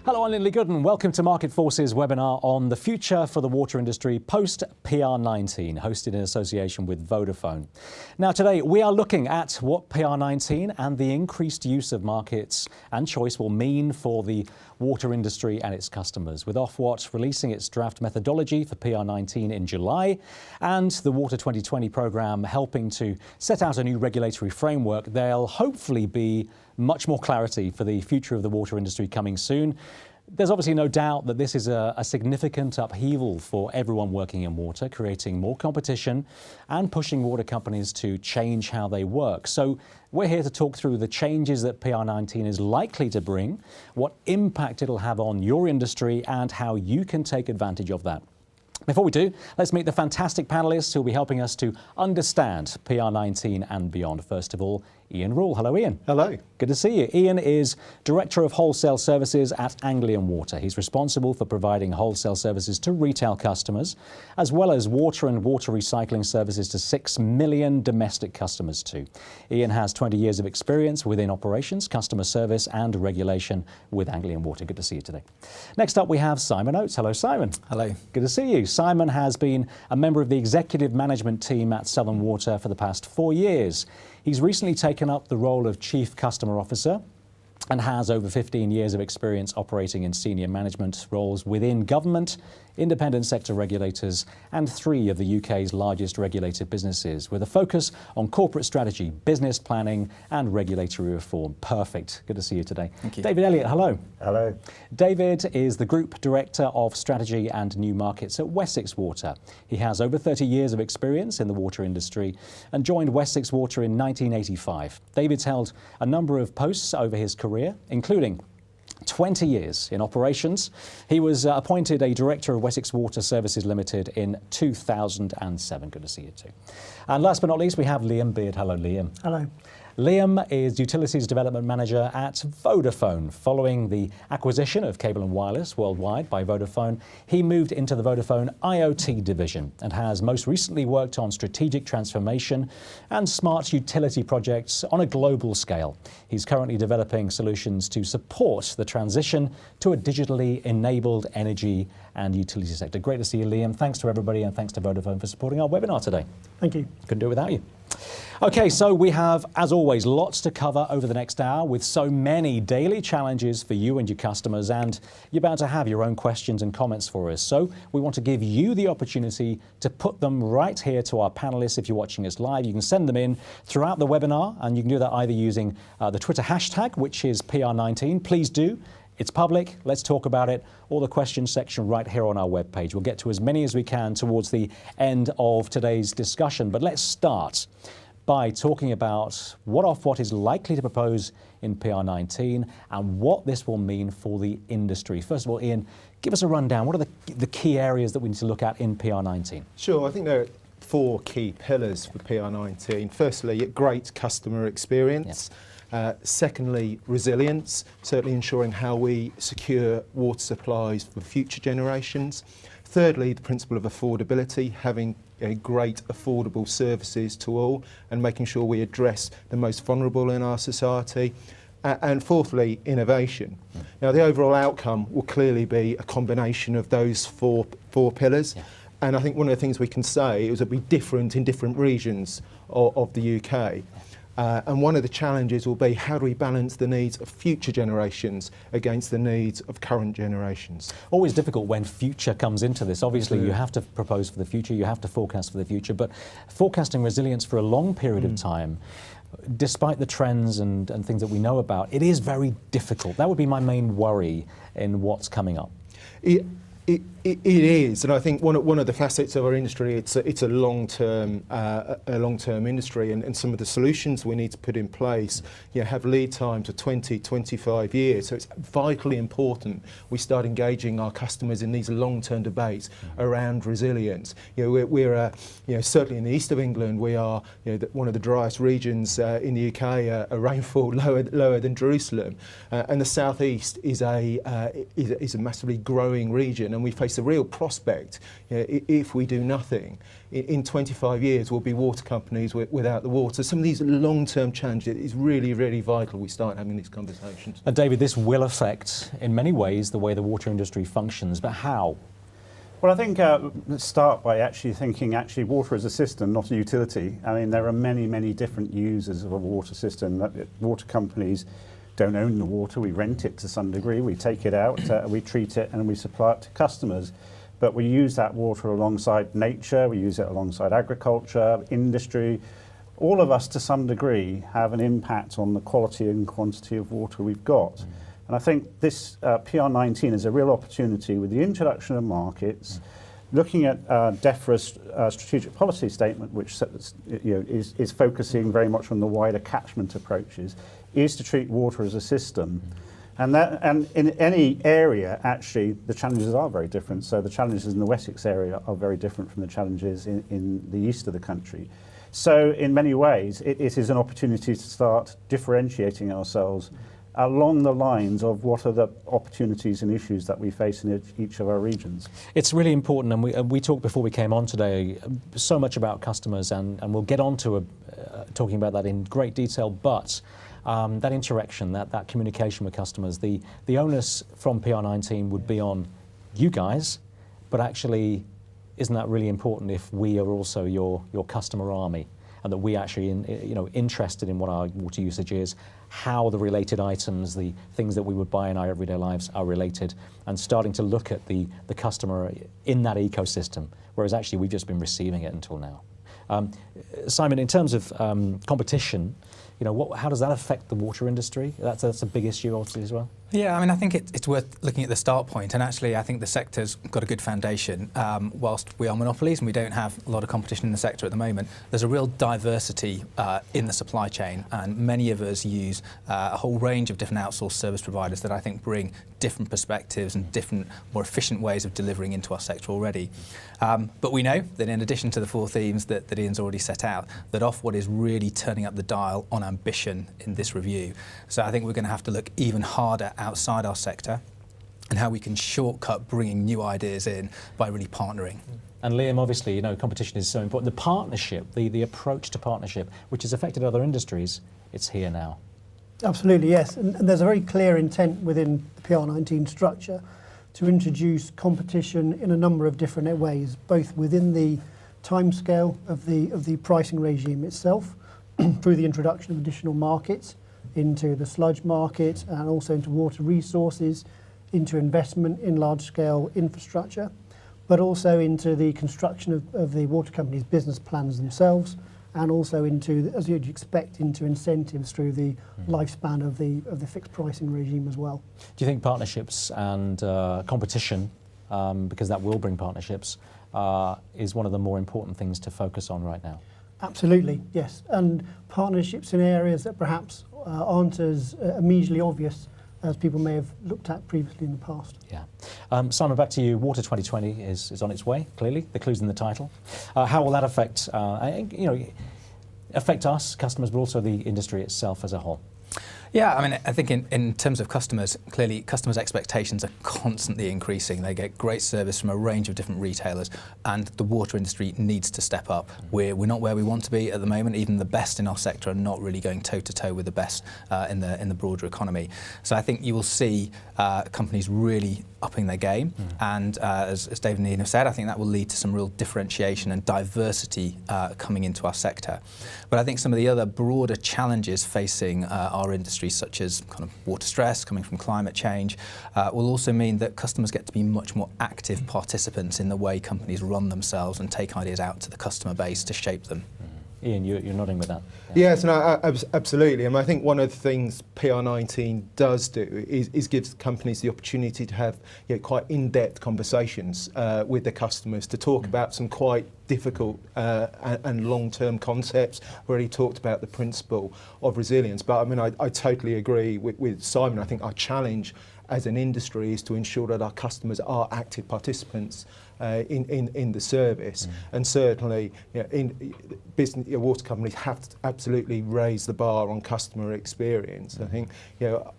Hello, I'm Lindley Gooden. Welcome to Market Forces webinar on the future for the water industry post-PR19, hosted in association with Vodafone. Now today we are looking at what PR19 and the increased use of markets and choice will mean for the water industry and its customers, with Ofwat releasing its draft methodology for PR19 in July and the Water 2020 programme helping to set out a new regulatory framework. There'll hopefully be much more clarity for the future of the water industry coming soon. There's obviously no doubt that this is a significant upheaval for everyone working in water, creating more competition and pushing water companies to change how they work. So we're here to talk through the changes that PR19 is likely to bring, what impact it'll have on your industry and how you can take advantage of that. Before we do, let's meet the fantastic panellists who will be helping us to understand PR19 and beyond. First of all, Ian Rule. Hello, Ian. Hello. Good to see you. Ian is Director of Wholesale Services at Anglian Water. He's responsible for providing wholesale services to retail customers, as well as water and water recycling services to 6 million domestic customers too. Ian has 20 years of experience within operations, customer service and regulation with Anglian Water. Good to see you today. Next up, we have Simon Oates. Hello, Simon. Hello. Good to see you. Simon has been a member of the executive management team at Southern Water for the past 4 years. He's recently taken up the role of Chief Customer Officer and has over 15 years of experience operating in senior management roles within government, independent sector regulators and 3 of the UK's largest regulated businesses, with a focus on corporate strategy, business planning and regulatory reform. Perfect. Good to see you today. Thank you. David Elliott, hello. Hello. David is the Group Director of Strategy and New Markets at Wessex Water. He has over 30 years of experience in the water industry and joined Wessex Water in 1985. David's held a number of posts over his career, including 20 years in operations. He was appointed a Director of Wessex Water Services Limited in 2007. Good to see you too. And last but not least, we have Liam Beard. Hello, Liam. Hello. Liam is Utilities Development Manager at Vodafone. Following the acquisition of Cable and Wireless worldwide by Vodafone, he moved into the Vodafone IoT division and has most recently worked on strategic transformation and smart utility projects on a global scale. He's currently developing solutions to support the transition to a digitally enabled energy and utility sector. Great to see you, Liam. Thanks to everybody and thanks to Vodafone for supporting our webinar today. Thank you. Couldn't do it without you. Okay, so we have, as always, lots to cover over the next hour with so many daily challenges for you and your customers, and you're bound to have your own questions and comments for us. So we want to give you the opportunity to put them right here to our panelists. If you're watching us live, you can send them in throughout the webinar, and you can do that either using the Twitter hashtag, which is PR19. Please do. It's public, let's talk about it, or the questions section right here on our webpage. We'll get to as many as we can towards the end of today's discussion. But let's start by talking about what Ofwat is likely to propose in PR19 and what this will mean for the industry. First of all, Ian, give us a rundown. What are the key areas that we need to look at in PR19? Sure, I think there are 4 key pillars for PR19. Firstly, great customer experience. Secondly, resilience, certainly ensuring how we secure water supplies for future generations. Thirdly, the principle of affordability, having great affordable services to all and making sure we address the most vulnerable in our society. And fourthly, innovation. Now, the overall outcome will clearly be a combination of those four pillars. Yeah. And I think one of the things we can say is it'll be different in different regions of the UK. And one of the challenges will be how do we balance the needs of future generations against the needs of current generations? Always difficult when future comes into this. Obviously, you have to propose for the future, you have to forecast for the future, but forecasting resilience for a long period of time, despite the trends and things that we know about, it is very difficult. That would be my main worry in what's coming up. It is, and I think one of the facets of our industry, it's a long-term industry, and some of the solutions we need to put in place, have lead times of 20, 25 years. So it's vitally important we start engaging our customers in these long-term debates around resilience. We're certainly in the east of England, we are one of the driest regions in the UK, a rainfall lower than Jerusalem, and the southeast is a massively growing region. and we face a real prospect. If we do nothing, in 25 years we'll be water companies without the water. Some of these long-term challenges, it's really, really vital we start having these conversations. And David, this will affect, in many ways, the way the water industry functions, but how? Well, I think let's start by actually thinking water is a system, not a utility. I mean, there are many, many different users of a water system. Water companies don't own the water, we rent it to some degree, we take it out, we treat it and we supply it to customers. But we use that water alongside nature, we use it alongside agriculture, industry. All of us to some degree have an impact on the quality and quantity of water we've got. And I think this PR19 is a real opportunity with the introduction of markets, looking at DEFRA's strategic policy statement, which is focusing very much on the wider catchment approaches, is to treat water as a system. And in any area, actually, the challenges are very different. So the challenges in the Wessex area are very different from the challenges in the east of the country. So in many ways, it is an opportunity to start differentiating ourselves along the lines of what are the opportunities and issues that we face in each of our regions. It's really important, and we talked before we came on today so much about customers, and we'll get on to talking about that in great detail, but that interaction, that communication with customers, the onus from PR19 would be on you guys, but actually isn't that really important if we are also your customer army? And that we actually, interested in what our water usage is, how the related items, the things that we would buy in our everyday lives are related, and starting to look at the customer in that ecosystem, whereas actually we've just been receiving it until now. Simon, in terms of competition, how does that affect the water industry? That's a big issue obviously as well. Yeah, I mean, I think it's worth looking at the start point, and actually I think the sector's got a good foundation. Whilst we are monopolies and we don't have a lot of competition in the sector at the moment, there's a real diversity in the supply chain, and many of us use a whole range of different outsourced service providers that I think bring different perspectives and different, more efficient ways of delivering into our sector already. But we know that in addition to the 4 themes that Ian's already set out, that Ofwat is really turning up the dial on ambition in this review. So I think we're going to have to look even harder outside our sector and how we can shortcut bringing new ideas in by really partnering. And Liam, obviously, competition is so important. The partnership, the approach to partnership, which has affected other industries, it's here now. Absolutely, yes. And there's a very clear intent within the PR19 structure to introduce competition in a number of different ways, both within the timescale of the pricing regime itself, through the introduction of additional markets into the sludge market and also into water resources, into investment in large-scale infrastructure, but also into the construction of the water companies' business plans themselves, and also into, as you'd expect, into incentives through the lifespan of the fixed pricing regime as well. Do you think partnerships and competition, because that will bring partnerships, is one of the more important things to focus on right now? Absolutely, yes. And partnerships in areas that perhaps aren't as immediately obvious as people may have looked at previously in the past. Yeah. Simon, back to you. Water 2020 is on its way, clearly. The clue's in the title. How will that affect, affect us, customers, but also the industry itself as a whole? Yeah, I mean, I think in terms of customers, clearly customers' expectations are constantly increasing. They get great service from a range of different retailers, and the water industry needs to step up. We're not where we want to be at the moment. Even the best in our sector are not really going toe-to-toe with the best in the broader economy. So I think you will see companies really upping their game, and as David and Ian have said, I think that will lead to some real differentiation and diversity coming into our sector. But I think some of the other broader challenges facing our industry, such as kind of water stress coming from climate change, will also mean that customers get to be much more active participants in the way companies run themselves and take ideas out to the customer base to shape them. Ian, you're nodding with that. Yeah. Yes, no, absolutely. And I think one of the things PR19 does do is gives companies the opportunity to have quite in-depth conversations with their customers to talk about some quite difficult and long-term concepts. We already talked about the principle of resilience, but I mean, I totally agree with Simon. I think our challenge as an industry is to ensure that our customers are active participants in the service, and certainly in business, water companies have to absolutely raise the bar on customer experience. I think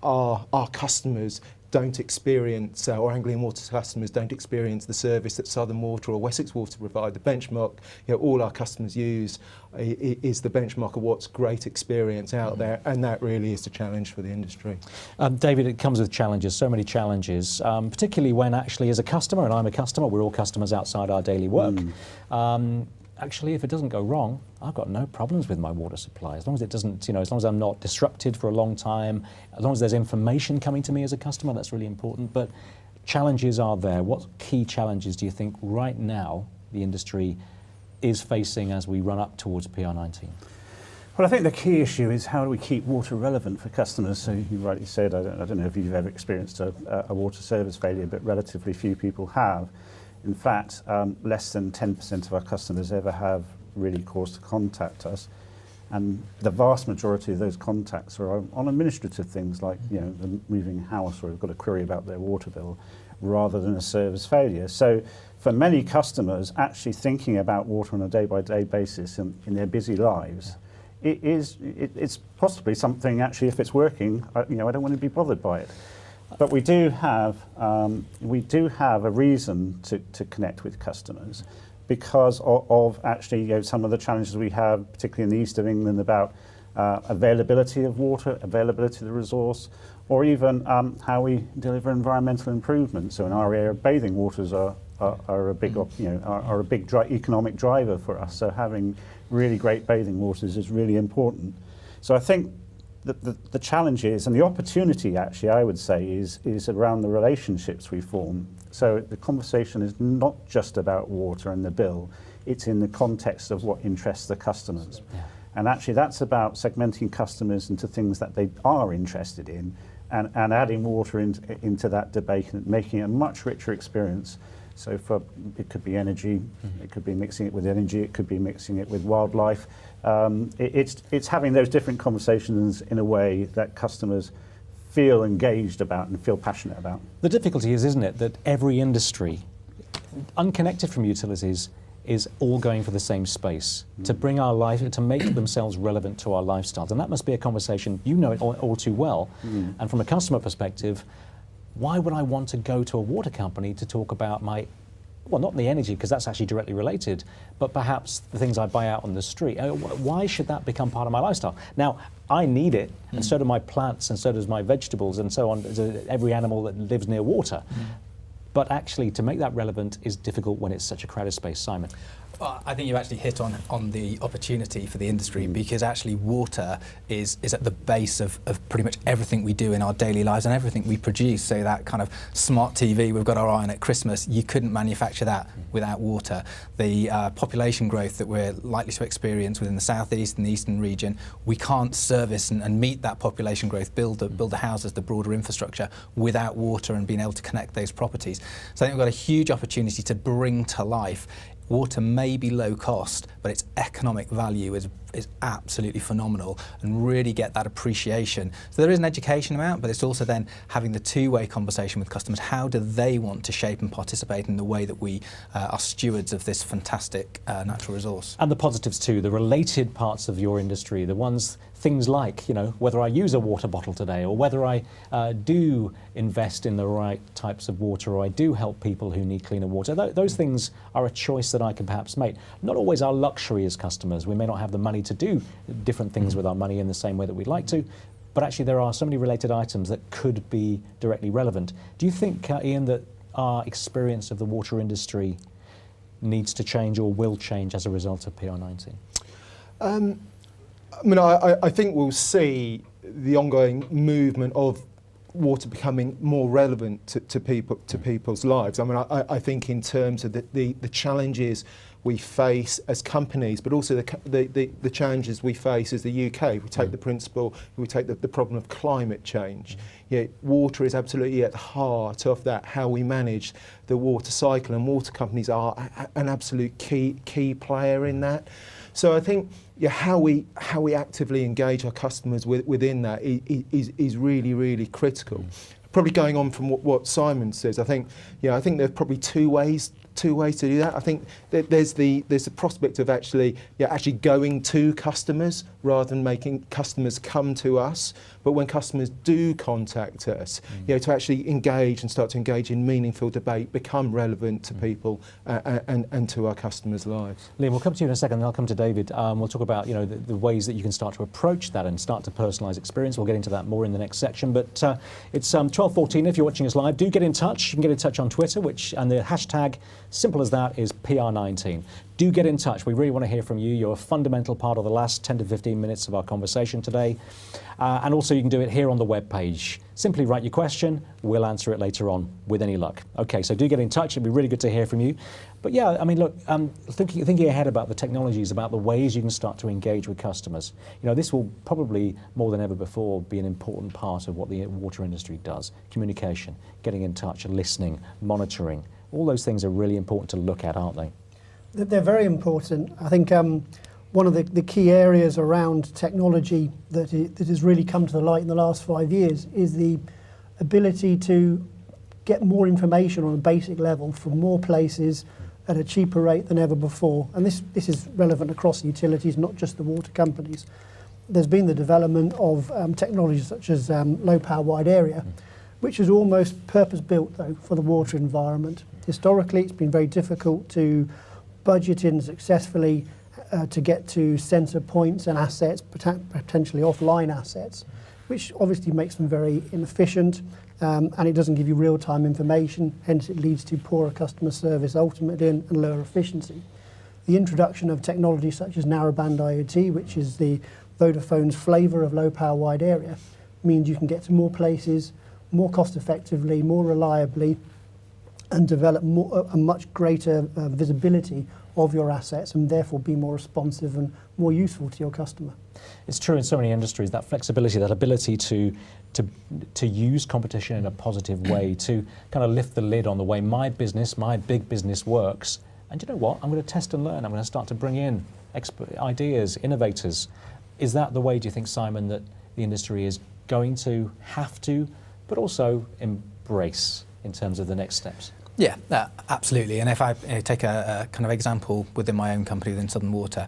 our customers don't experience, or Anglian Water customers don't experience the service that Southern Water or Wessex Water provide. The benchmark, all our customers use is the benchmark of what's great experience out there, and that really is the challenge for the industry. David, it comes with challenges, so many challenges, particularly when actually as a customer, and I'm a customer, we're all customers outside our daily work. Actually, if it doesn't go wrong, I've got no problems with my water supply. As long as it doesn't, as long as I'm not disrupted for a long time, as long as there's information coming to me as a customer, that's really important. But challenges are there. What key challenges do you think right now the industry is facing as we run up towards PR19? Well, I think the key issue is how do we keep water relevant for customers? So you rightly said, I don't know if you've ever experienced a water service failure, but relatively few people have. In fact, less than 10% of our customers ever have really cause to contact us. And the vast majority of those contacts are on administrative things like, them moving house, or they've got a query about their water bill, rather than a service failure. So for many customers, actually thinking about water on a day-by-day basis in their busy lives, it's possibly something, actually, if it's working, I don't want to be bothered by it. But we do have a reason to connect with customers because of actually some of the challenges we have, particularly in the east of England, about availability of water, availability of the resource, or even how we deliver environmental improvements. So in our area, bathing waters are a big economic driver for us. So having really great bathing waters is really important. So I think the challenge is, and the opportunity actually, I would say, is around the relationships we form. So the conversation is not just about water and the bill, it's in the context of what interests the customers. Yeah. And actually that's about segmenting customers into things that they are interested in and adding water into that debate and making it a much richer experience. So it could be energy, it could be mixing it with energy, it could be mixing it with wildlife. It's having those different conversations in a way that customers feel engaged about and feel passionate about. The difficulty is, isn't it, that every industry, unconnected from utilities, is all going for the same space, to bring our life, to make themselves relevant to our lifestyles. And that must be a conversation, you know it all too well. And from a customer perspective, why would I want to go to a water company to talk about well, not the energy, because that's actually directly related, but perhaps the things I buy out on the street? Why should that become part of my lifestyle? Now, I need it, and so do my plants, and so does my vegetables, and so on, every animal that lives near water. But actually, to make that relevant is difficult when it's such a crowded space. Simon? Well, I think you actually hit on the opportunity for the industry, because actually water is at the base of pretty much everything we do in our daily lives and everything we produce. So that kind of smart TV we've got our eye on at Christmas, you couldn't manufacture that without water. The population growth that we're likely to experience within the southeast and the eastern region, we can't service and meet that population growth, build the houses, the broader infrastructure without water and being able to connect those properties. So I think we've got a huge opportunity to bring to life. Water may be low cost, but its economic value is absolutely phenomenal, and really get that appreciation. So there is an education amount, but it's also then having the two-way conversation with customers. How do they want to shape and participate in the way that we are stewards of this fantastic natural resource? And the positives too, the related parts of your industry, the ones, things like, whether I use a water bottle today, or whether I do invest in the right types of water, or I do help people who need cleaner water. Those things are a choice that I can perhaps make. Not always our luxury as customers. We may not have the money to do different things with our money in the same way that we'd like to, but actually there are so many related items that could be directly relevant. Do you think, Ian, that our experience of the water industry needs to change or will change as a result of PR19? I think we'll see the ongoing movement of water becoming more relevant to people's lives. I think in terms of the challenges we face as companies, but also the challenges we face as the UK. We take the principle, we take the problem of climate change. Water is absolutely at the heart of that, how we manage the water cycle, and water companies are an absolute key player in that. So I think how we actively engage our customers within that is really, really critical. Probably going on from what Simon says, I think there are probably two ways two ways to do that. I think that there's the prospect of actually going to customers rather than making customers come to us. But when customers do contact us, to actually engage and start to engage in meaningful debate, become relevant to people and to our customers' lives. Liam, we'll come to you in a second, then I'll come to David. We'll talk about the ways that you can start to approach that and start to personalise experience. We'll get into that more in the next section. But it's 12:14. If you're watching us live, do get in touch. You can get in touch on Twitter, and the hashtag, simple as that, is PR19. Do get in touch. We really want to hear from you. You're a fundamental part of the last 10 to 15 minutes of our conversation today. And also you can do it here on the webpage. Simply write your question. We'll answer it later on with any luck. Okay, so do get in touch. It'd be really good to hear from you. But yeah, I mean, look, thinking ahead about the technologies, about the ways you can start to engage with customers. This will probably, more than ever before, be an important part of what the water industry does. Communication, getting in touch, listening, monitoring. All those things are really important to look at, aren't they? They're very important. I think one of the key areas around technology that has really come to the light in the last 5 years is the ability to get more information on a basic level from more places at a cheaper rate than ever before. And this is relevant across utilities, not just the water companies. There's been the development of technologies such as low power wide area, which is almost purpose-built, though, for the water environment. Historically, it's been very difficult to budget in successfully to get to sensor points and assets, potentially offline assets, which obviously makes them very inefficient, and it doesn't give you real-time information, hence it leads to poorer customer service ultimately and lower efficiency. The introduction of technology such as narrowband IoT, which is the Vodafone's flavour of low power wide area, means you can get to more places more cost effectively, more reliably, and develop a much greater visibility of your assets and therefore be more responsive and more useful to your customer. It's true in so many industries, that flexibility, that ability to use competition in a positive way, to kind of lift the lid on the way my big business works. And you know what? I'm going to test and learn. I'm going to start to bring in ideas, innovators. Is that the way, do you think, Simon, that the industry is going to have to, but also embrace in terms of the next steps? Yeah, absolutely. And if I take a kind of example within my own company, within Southern Water,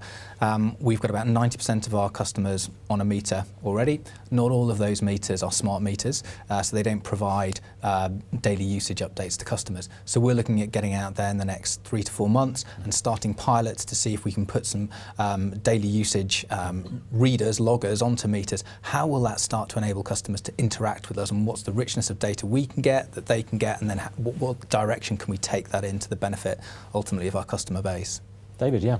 we've got about 90% of our customers on a meter already. Not all of those meters are smart meters, so they don't provide daily usage updates to customers. So we're looking at getting out there in the next 3 to 4 months and starting pilots to see if we can put some daily usage readers, loggers onto meters. How will that start to enable customers to interact with us, and what's the richness of data we can get, that they can get, and then what direction can we take that into the benefit ultimately of our customer base? David, yeah.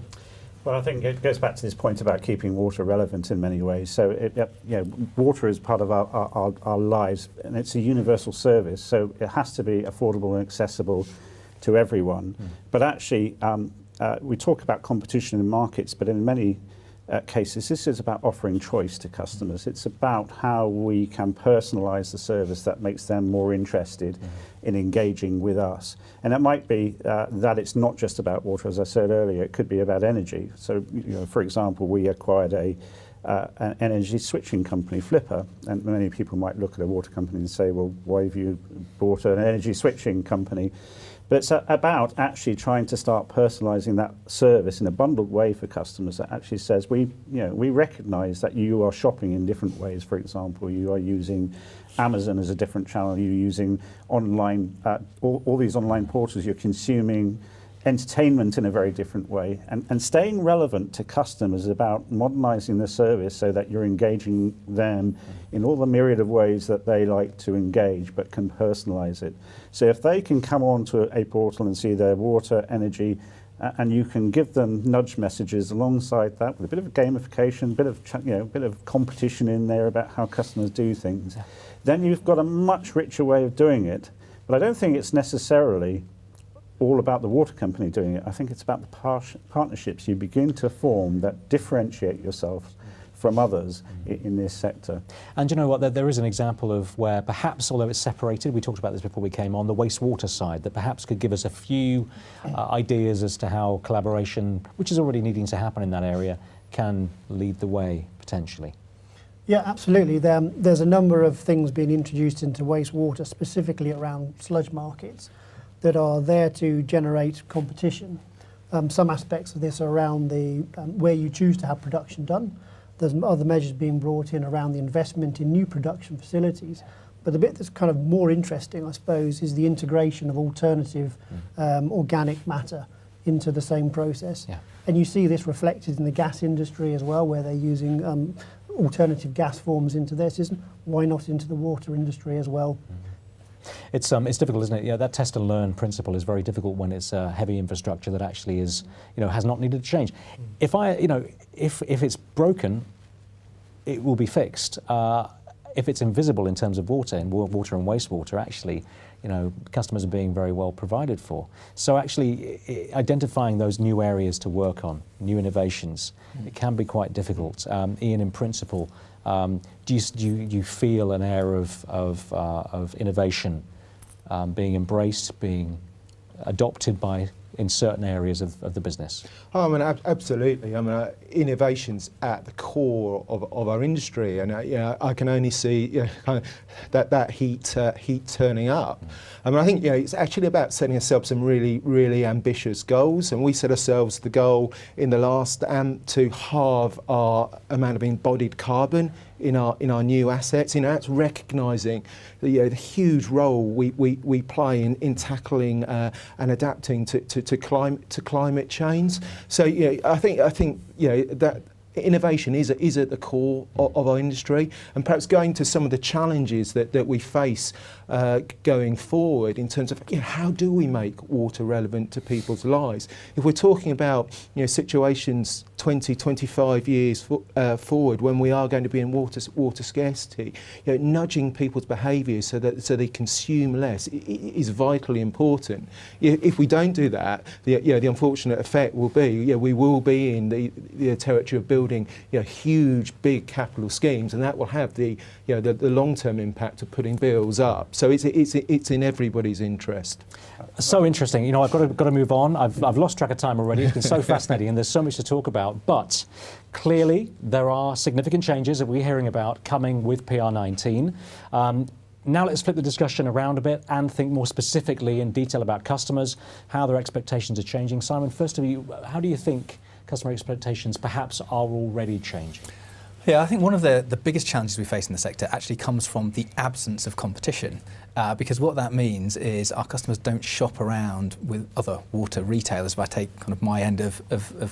Well, I think it goes back to this point about keeping water relevant in many ways. So, water is part of our lives, and it's a universal service, so it has to be affordable and accessible to everyone. But actually, we talk about competition in markets, but in many cases, this is about offering choice to customers. It's about how we can personalise the service that makes them more interested in engaging with us. And it might be that it's not just about water, as I said earlier, it could be about energy. So, for example, we acquired an energy switching company, Flipper, and many people might look at a water company and say, well, why have you bought an energy switching company? But it's about actually trying to start personalising that service in a bundled way for customers that actually says, we recognise that you are shopping in different ways. For example, you are using Amazon as a different channel, you're using online, all these online portals, you're consuming entertainment in a very different way. And staying relevant to customers is about modernising the service so that you're engaging them in all the myriad of ways that they like to engage, but can personalise it. So if they can come onto a portal and see their water, energy, and you can give them nudge messages alongside that with a bit of gamification, a bit of competition in there about how customers do things, then you've got a much richer way of doing it. But I don't think it's necessarily all about the water company doing it. I think it's about the partnerships you begin to form that differentiate yourself from others in this sector. And you know what, there is an example of where perhaps, although it's separated, we talked about this before we came on, the wastewater side, that perhaps could give us a few ideas as to how collaboration, which is already needing to happen in that area, can lead the way, potentially. Yeah, absolutely. There's a number of things being introduced into wastewater, specifically around sludge markets. that are there to generate competition. Some aspects of this are around the where you choose to have production done. There's other measures being brought in around the investment in new production facilities. But the bit that's kind of more interesting, I suppose, is the integration of alternative organic matter into the same process. Yeah. And you see this reflected in the gas industry as well, where they're using alternative gas forms into their system. Why not into the water industry as well? It's difficult, isn't it? Yeah, that test and learn principle is very difficult when it's heavy infrastructure that actually is, has not needed to change. If if it's broken, it will be fixed. If it's invisible in terms of water and wastewater, actually, customers are being very well provided for. So actually, identifying those new areas to work on, new innovations, it can be quite difficult. Ian, in principle, do you feel an air of innovation being embraced, being adopted in certain areas of the business? Oh, I mean, absolutely. I mean, innovation's at the core of our industry, and I can only see kind of that heat turning up. I mean, I think it's actually about setting ourselves some really ambitious goals, and we set ourselves the goal in the last to halve our amount of embodied carbon in our new assets. It's recognising the huge role we play in tackling and adapting to climate change. So I think that innovation is at the core of our industry, and perhaps going to some of the challenges that we face going forward in terms of how do we make water relevant to people's lives. If we're talking about situations 20, 25 years forward when we are going to be in water scarcity, nudging people's behaviours so they consume less is vitally important. If we don't do that, the unfortunate effect will be we will be in the territory of building huge big capital schemes, and that will have the long-term impact of putting bills up. So it's in everybody's interest. So interesting. I've got to move on. I've lost track of time already. It's been so fascinating, and there's so much to talk about. But clearly, there are significant changes that we're hearing about coming with PR19. Now let's flip the discussion around a bit and think more specifically in detail about customers, how their expectations are changing. Simon, first of you, how do you think customer expectations perhaps are already changing? Yeah, I think one of the biggest challenges we face in the sector actually comes from the absence of competition. Because what that means is our customers don't shop around with other water retailers. If I take kind of my end of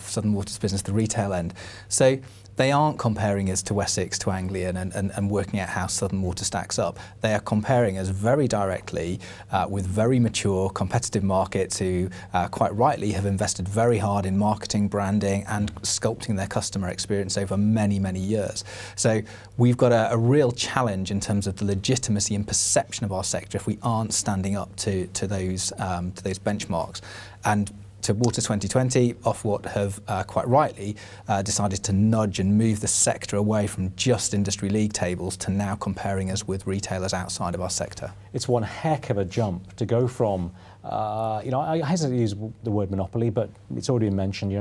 Southern Water's business, the retail end. So they aren't comparing us to Wessex, to Anglian, and working out how Southern Water stacks up. They are comparing us very directly with very mature, competitive markets who quite rightly have invested very hard in marketing, branding, and sculpting their customer experience over many, many years. So we've got a real challenge in terms of the legitimacy and perception of our sector if we aren't standing up to those benchmarks. And to Water 2020, Ofwat have quite rightly decided to nudge and move the sector away from just industry league tables to now comparing us with retailers outside of our sector. It's one heck of a jump to go from, I hesitate to use the word monopoly, but it's already been mentioned,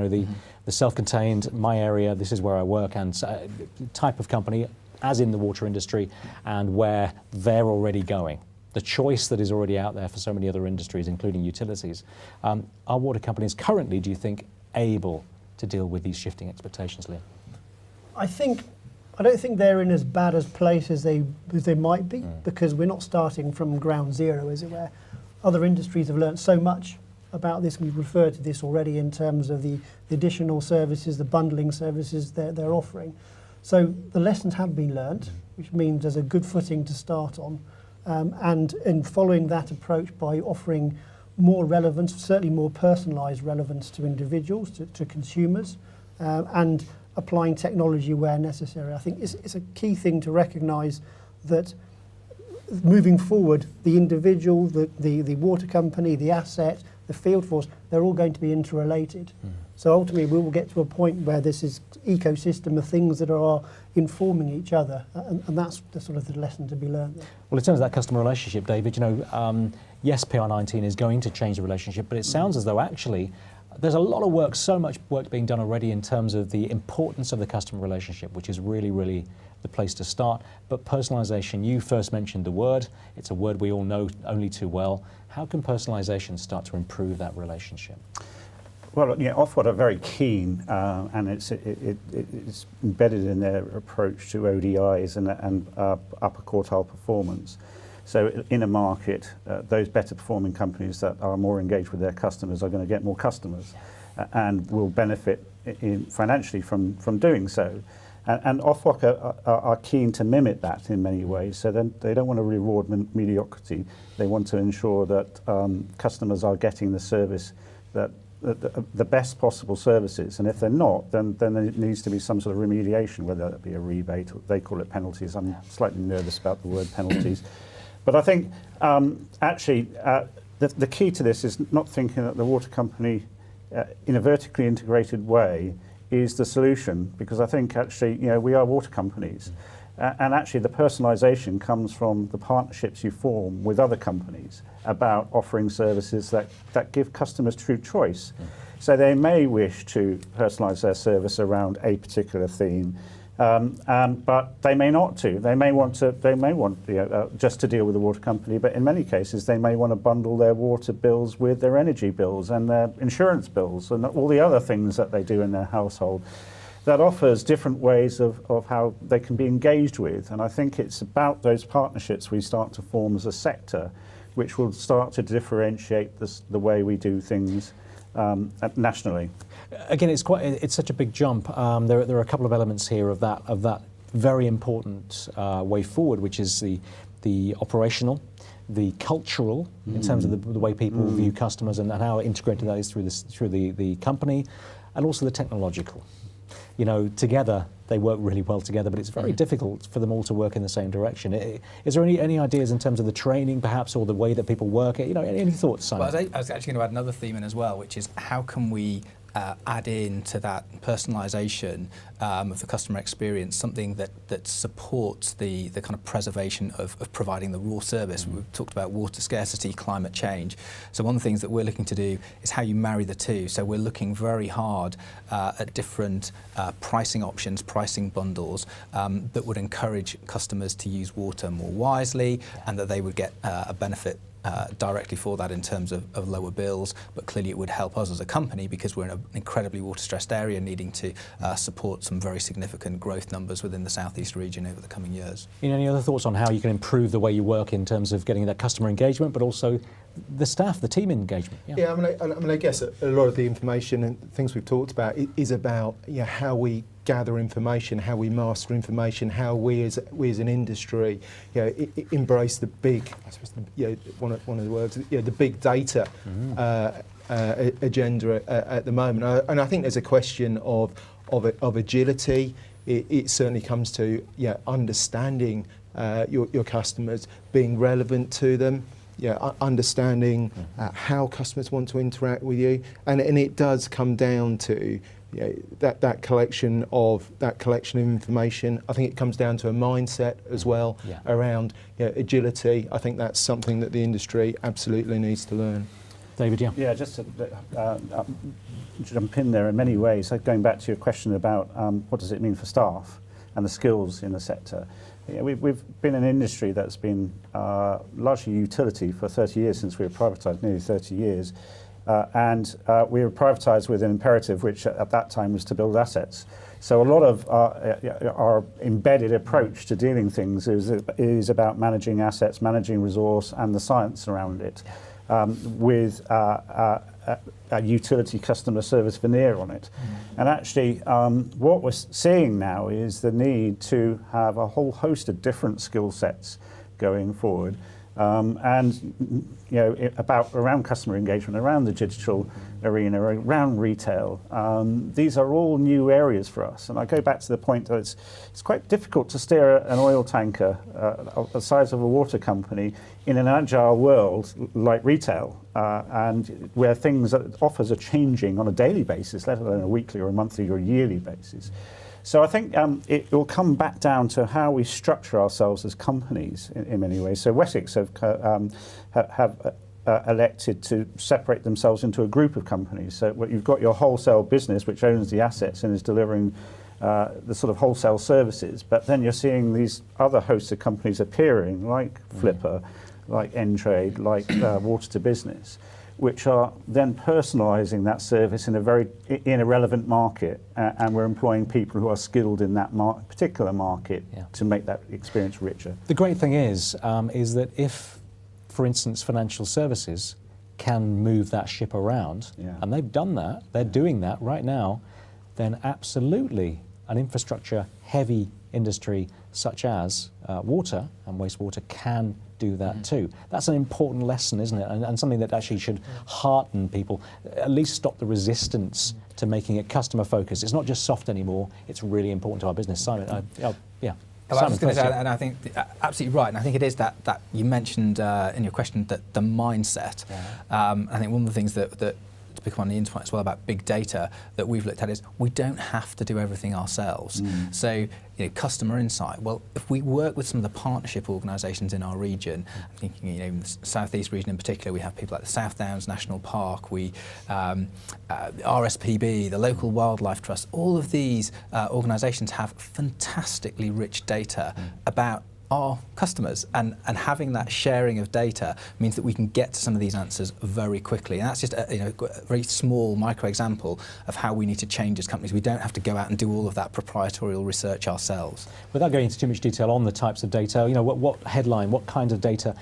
the self-contained, my area, this is where I work, and type of company, as in the water industry, and where they're already going. The choice that is already out there for so many other industries, including utilities. Are water companies currently, do you think, able to deal with these shifting expectations, Liam? I don't think they're in as bad a place as they might be, because we're not starting from ground zero, as it were. Other industries have learnt so much about this. We've referred to this already in terms of the additional services, the bundling services they're offering. So the lessons have been learnt, which means there's a good footing to start on. And in following that approach by offering more relevance, certainly more personalised relevance to individuals, to consumers, and applying technology where necessary. I think it's a key thing to recognise that moving forward, the individual, the water company, the asset, the field force, they're all going to be interrelated. So ultimately we will get to a point where this is ecosystem of things that are informing each other, and that's the sort of the lesson to be learned there. Well, in terms of that customer relationship, David, yes, PR19 is going to change the relationship, but it sounds as though actually There's a lot of work, so much work being done already in terms of the importance of the customer relationship, which is really, really the place to start. But personalisation, you first mentioned the word. It's a word we all know only too well. How can personalisation start to improve that relationship? Well, Ofwat are very keen, and it's embedded in their approach to ODIs and upper quartile performance. So in a market, those better performing companies that are more engaged with their customers are going to get more customers and will benefit financially from doing so. And Ofwat are keen to mimic that in many ways. So then they don't want to reward mediocrity. They want to ensure that customers are getting the service that the best possible services, and if they're not, then there needs to be some sort of remediation, whether that be a rebate, or they call it penalties. I'm slightly nervous about the word penalties. But I think actually the key to this is not thinking that the water company in a vertically integrated way is the solution, because I think actually we are water companies. And actually the personalisation comes from the partnerships you form with other companies about offering services that give customers true choice. So they may wish to personalise their service around a particular theme, but they may not to. They may want just to deal with the water company, but in many cases they may want to bundle their water bills with their energy bills and their insurance bills and all the other things that they do in their household. That offers different ways of how they can be engaged with. And I think it's about those partnerships we start to form as a sector, which will start to differentiate the way we do things nationally. Again, it's such a big jump. There are a couple of elements here of that very important way forward, which is the operational, the cultural, in terms of the way people view customers and how integrated that is through the company, and also the technological. Together they work really well together, but it's very difficult for them all to work in the same direction. Is there any ideas in terms of the training, perhaps, or the way that people work? Any thoughts, Simon? Well, I was actually going to add another theme in as well, which is how can we add in to that personalisation of the customer experience something that supports the kind of preservation of providing the raw service. We've talked about water scarcity, climate change. So one of the things that we're looking to do is how you marry the two. So we're looking very hard at different pricing options, pricing bundles that would encourage customers to use water more wisely, and that they would get a benefit directly for that in terms of lower bills, but clearly it would help us as a company because we're in an incredibly water-stressed area needing to support some very significant growth numbers within the southeast region over the coming years. Any other thoughts on how you can improve the way you work in terms of getting that customer engagement, but also the staff, the team engagement? Yeah, I guess a lot of the information and things we've talked about is about how we gather information, how we master information, how we as an industry embrace the big, I suppose, one of the words, the big data agenda at the moment. And I think there's a question of agility. It certainly comes to understanding your customers, being relevant to them. Understanding how customers want to interact with you, and it does come down to that collection of information. I think it comes down to a mindset as well around agility. I think that's something that the industry absolutely needs to learn. David, yeah, just to jump in there in many ways. Going back to your question about what does it mean for staff and the skills in the sector. We've been an industry that's been largely utility for 30 years since we were privatised, nearly 30 years. And we were privatised with an imperative, which at that time was to build assets. So a lot of our embedded approach to dealing things is about managing assets, managing resource, and the science around it, with a utility customer service veneer on it. And actually, what we're seeing now is the need to have a whole host of different skill sets going forward. And around customer engagement, around the digital arena, around retail. These are all new areas for us. And I go back to the point that it's quite difficult to steer an oil tanker of the size of a water company in an agile world like retail, and where offers are changing on a daily basis, let alone a weekly or a monthly or a yearly basis. So I think it will come back down to how we structure ourselves as companies in many ways. So Wessex have elected to separate themselves into a group of companies. So you've got your wholesale business, which owns the assets and is delivering the sort of wholesale services, but then you're seeing these other hosts of companies appearing, like Flipper, like Entrade, like Water to Business, which are then personalising that service in a relevant market, and we're employing people who are skilled in that particular market to make that experience richer. The great thing is that if, for instance, financial services can move that ship around, and they've done that, they're doing that right now, then absolutely an infrastructure-heavy industry such as water and wastewater can do that too. That's an important lesson, isn't it? And something that actually should hearten people, at least stop the resistance to making it customer focused. It's not just soft anymore, it's really important to our business. Simon, yeah. I was going to say, and I think absolutely right, and I think it is that you mentioned in your question that the mindset. I think one of the things that to become on the internet as well about big data that we've looked at is we don't have to do everything ourselves. So, customer insight. Well, if we work with some of the partnership organisations in our region, I'm thinking, in the South East region in particular, we have people like the South Downs National Park, RSPB, the local Wildlife Trust. All of these organisations have fantastically rich data about our customers, and having that sharing of data means that we can get to some of these answers very quickly. And that's just a very small micro example of how we need to change as companies. We don't have to go out and do all of that proprietary research ourselves. Without going into too much detail on the types of data, what headline, what kinds of data?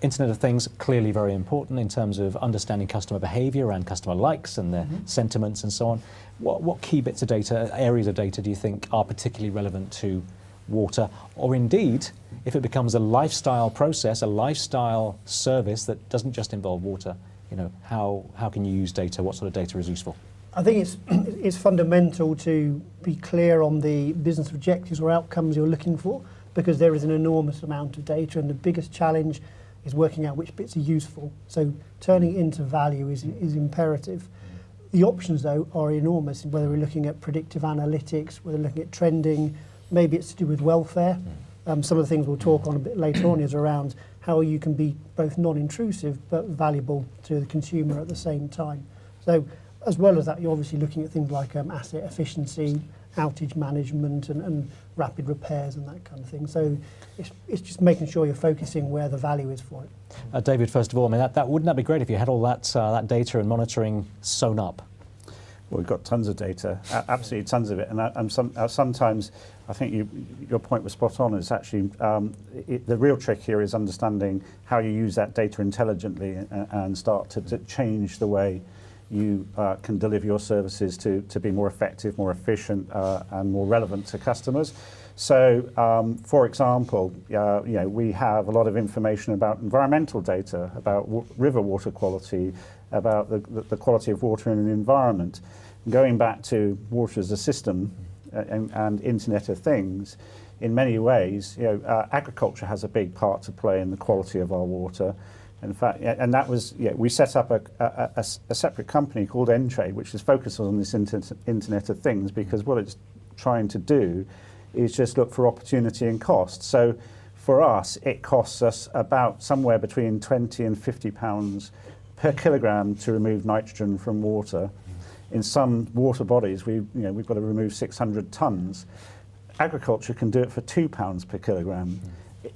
Internet of Things, clearly very important in terms of understanding customer behaviour and customer likes and their sentiments and so on. What key bits of data, areas of data do you think are particularly relevant to water, or indeed, if it becomes a lifestyle process, a lifestyle service that doesn't just involve water, how can you use data? What sort of data is useful? I think it's fundamental to be clear on the business objectives or outcomes you're looking for, because there is an enormous amount of data, and the biggest challenge is working out which bits are useful. So turning it into value is imperative. The options, though, are enormous, whether we're looking at predictive analytics, whether we're looking at trending. Maybe it's to do with welfare. Some of the things we'll talk on a bit later on is around how you can be both non-intrusive but valuable to the consumer at the same time. So as well as that, you're obviously looking at things like asset efficiency, outage management and rapid repairs and that kind of thing. So it's just making sure you're focusing where the value is for it. David, first of all, wouldn't that be great if you had all that data and monitoring sewn up? Well, we've got tons of data, absolutely tons of it, and sometimes I think your point was spot on. It's actually the real trick here is understanding how you use that data intelligently and start to change the way you can deliver your services to be more effective, more efficient, and more relevant to customers. So, for example, we have a lot of information about environmental data, about river water quality, about the quality of water in the environment. Going back to water as a system and Internet of Things, in many ways, agriculture has a big part to play in the quality of our water. In fact, and that was, we set up a separate company called Entrade, which is focused on this Internet of Things, because what it's trying to do is just look for opportunity and cost. So for us, it costs us about somewhere between 20 and 50 pounds per kilogram to remove nitrogen from water. In some water bodies, we've got to remove 600 tonnes. Agriculture can do it for £2 per kilogram.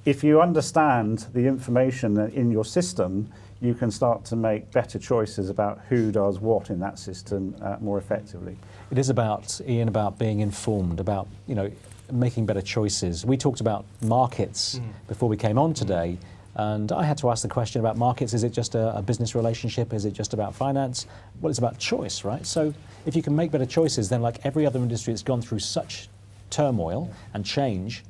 If you understand the information in your system, you can start to make better choices about who does what in that system more effectively. It is about, Ian, about being informed, about making better choices. We talked about markets before we came on today. And I had to ask the question about markets. Is it just a business relationship? Is it just about finance? Well, it's about choice, right? So if you can make better choices, then like every other industry that's gone through such turmoil and change,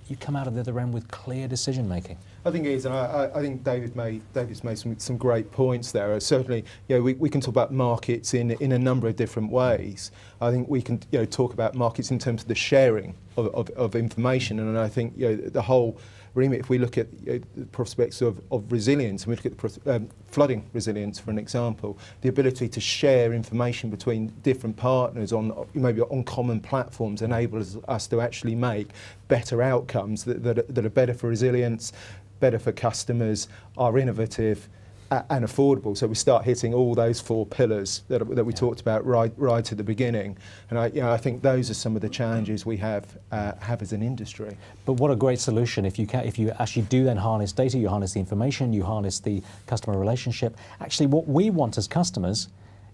you come out of the other end with clear decision making. I think it is, and I think David's made some great points there. Certainly, we can talk about markets in a number of different ways. I think we can talk about markets in terms of the sharing of information, and I think the whole remit, if we look at the prospects of resilience, and we look at the flooding resilience, for an example, the ability to share information between different partners maybe on common platforms enables us to actually make better outcomes that are better for resilience, better for customers, are innovative, and affordable. So we start hitting all those 4 pillars that we talked about right at the beginning. And I think those are some of the challenges we have as an industry. But what a great solution if you actually do then harness data, you harness the information, you harness the customer relationship. Actually, what we want as customers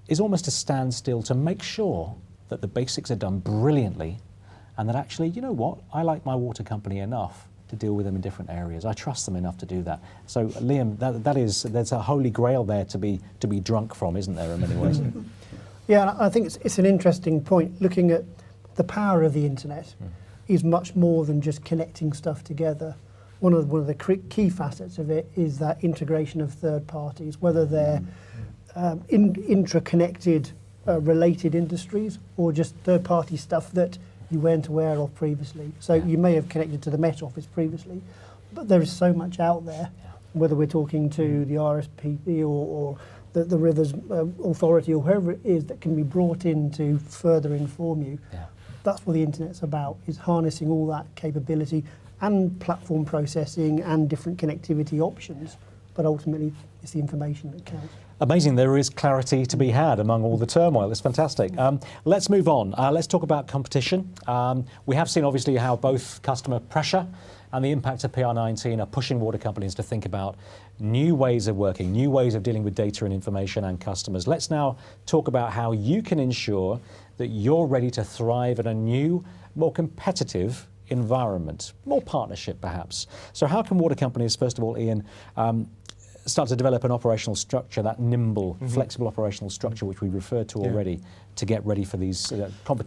is almost to stand still to make sure that the basics are done brilliantly, and that actually, you know what, I like my water company enough to deal with them in different areas. I trust them enough to do that. So, Liam, there's a holy grail there to be drunk from, isn't there, in many ways? Yeah, and I think it's an interesting point. Looking at the power of the internet is much more than just connecting stuff together. One of the key facets of it is that integration of third parties, whether they're intra-connected, related industries, or just third-party stuff that you weren't aware of previously. So you may have connected to the Met Office previously, but there is so much out there, whether we're talking to the RSPB or the Rivers Authority or whoever it is that can be brought in to further inform you. Yeah. That's what the internet's about, is harnessing all that capability and platform processing and different connectivity options, but ultimately it's the information that counts. Amazing, there is clarity to be had among all the turmoil. It's fantastic. Let's move on. Let's talk about competition. We have seen obviously how both customer pressure and the impact of PR19 are pushing water companies to think about new ways of working, new ways of dealing with data and information and customers. Let's now talk about how you can ensure that you're ready to thrive in a new, more competitive environment, more partnership perhaps. So how can water companies, first of all, Ian, start to develop an operational structure, that nimble, flexible operational structure which we referred to already, to get ready for these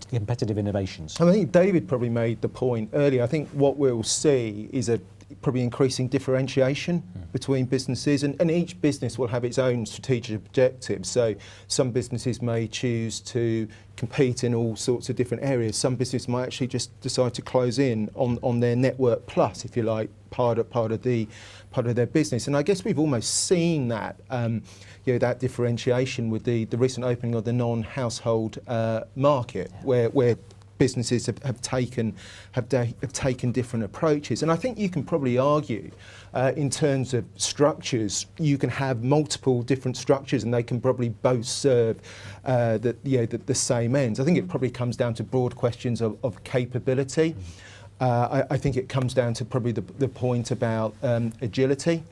competitive innovations? I think David probably made the point earlier. I think what we'll see is a probably increasing differentiation between businesses, and each business will have its own strategic objectives. So some businesses may choose to compete in all sorts of different areas. Some businesses might actually just decide to close in on their network plus, if you like, part of their business. And I guess we've almost seen that that differentiation with the recent opening of the non-household market, where businesses have taken different approaches. And I think you can probably argue in terms of structures, you can have multiple different structures and they can probably both serve the same ends. I think it probably comes down to broad questions of capability. I think it comes down to probably the point about agility.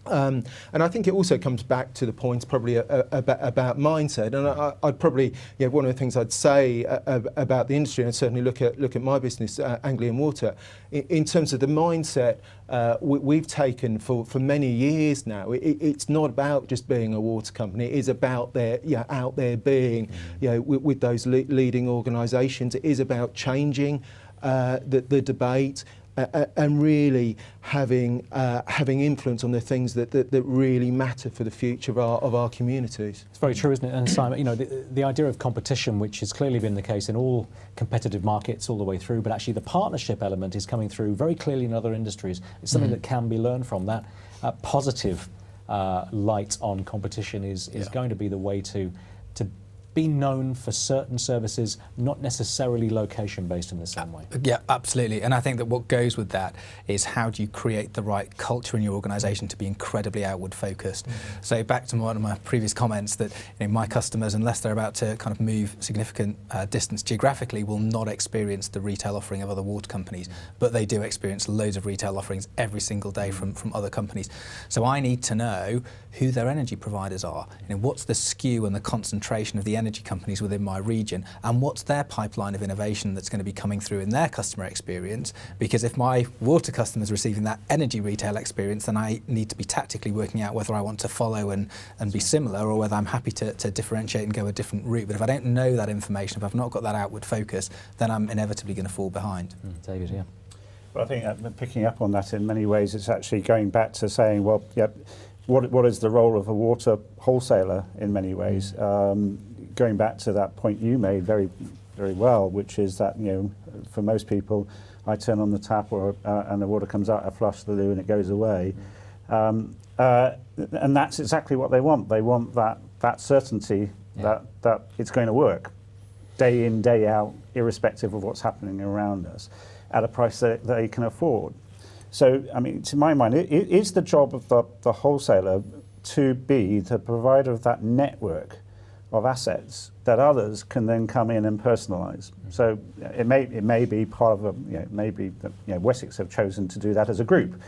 And I think it also comes back to the points probably about mindset. And I'd probably, one of the things I'd say about the industry, and certainly look at my business, Anglian Water, in terms of the mindset we've taken for many years now. It's not about just being a water company. It is about out there being, with those leading organisations. It is about changing the debate. And really having influence on the things that really matter for the future of our communities. It's very true, isn't it? And Simon, the idea of competition, which has clearly been the case in all competitive markets all the way through, but actually the partnership element is coming through very clearly in other industries. It's something that can be learned from. That positive light on competition is going to be the way to be known for certain services, not necessarily location-based in the same way. Yeah, absolutely. And I think that what goes with that is how do you create the right culture in your organisation to be incredibly outward-focused. So back to one of my previous comments that my customers, unless they're about to kind of move significant distance geographically, will not experience the retail offering of other water companies, but they do experience loads of retail offerings every single day from other companies. So I need to know who their energy providers are. What's the skew and the concentration of the energy companies within my region, and what's their pipeline of innovation that's going to be coming through in their customer experience? Because if my water customers are receiving that energy retail experience, then I need to be tactically working out whether I want to follow and be similar, or whether I'm happy to differentiate and go a different route. But if I don't know that information, if I've not got that outward focus, then I'm inevitably going to fall behind. David, yeah. Well, I think picking up on that in many ways, it's actually going back to saying, well, what is the role of a water wholesaler in many ways? Going back to that point you made very, very well, which is that, for most people, I turn on the tap and the water comes out, I flush the loo and it goes away. And that's exactly what they want. They want that certainty that it's going to work day in, day out, irrespective of what's happening around us, at a price that they can afford. So, I mean, to my mind, it is the job of the wholesaler to be the provider of that network of assets that others can then come in and personalise. So it may be part of a, maybe Wessex have chosen to do that as a group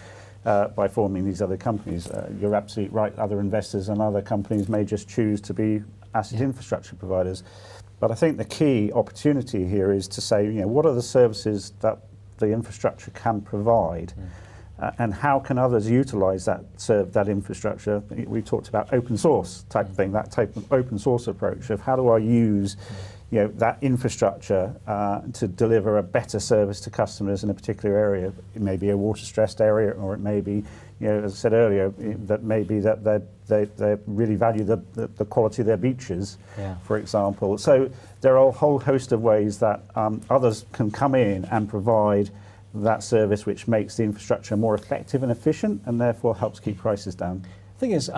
by forming these other companies. You're absolutely right, other investors and other companies may just choose to be asset infrastructure providers. But I think the key opportunity here is to say, what are the services that the infrastructure can provide? And how can others utilise that infrastructure? We talked about open source type thing, that type of open source approach of how do I use that infrastructure to deliver a better service to customers in a particular area. It may be a water stressed area, or it may be, as I said earlier, that maybe that they really value the quality of their beaches, for example. So there are a whole host of ways that others can come in and provide that service, which makes the infrastructure more effective and efficient, and therefore helps keep prices down. The thing is,